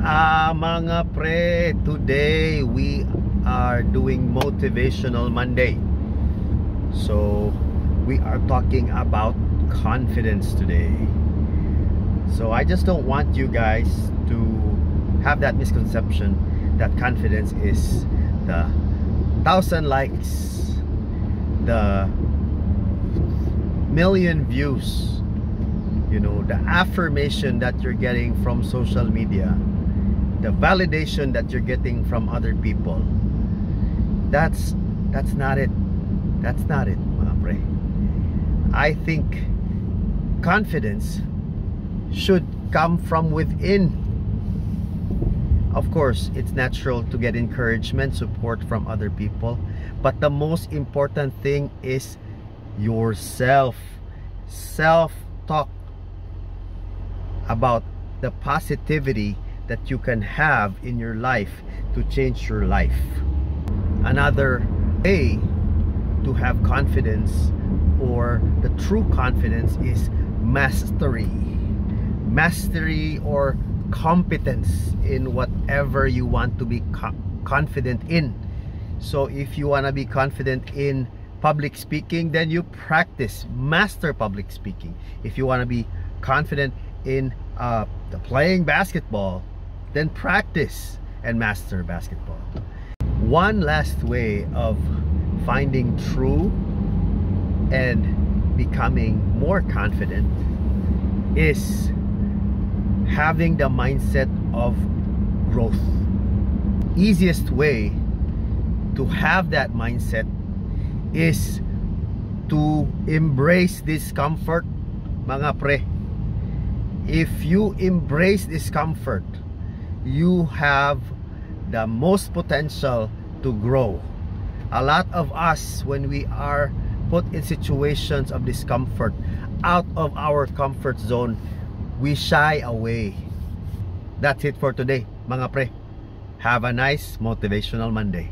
Mga pre, today we are doing Motivational Monday. So we are talking about confidence today. So I just don't want you guys to have that misconception that confidence is the 1,000 likes, the million views, you know, the affirmation that you're getting from social media, the validation that you're getting from other people. That's not it. That's not it, mga pre. I think confidence should come from within. Of course, it's natural to get encouragement, support from other people, but the most important thing is yourself. Self-talk about the positivity that you can have in your life to change your life. Another way to have confidence, or the true confidence, is mastery. Mastery or competence in whatever you want to be confident in. So if you want to be confident in public speaking, then you practice, master public speaking. If you want to be confident in playing basketball, then practice and master basketball. One last way of finding true and becoming more confident is having the mindset of growth. Easiest way to have that mindset is to embrace discomfort, mga pre. If you embrace discomfort, you have the most potential to grow. A lot of us, when we are put in situations of discomfort, out of our comfort zone, we shy away. That's it for today, mga pre. Have a nice Motivational Monday.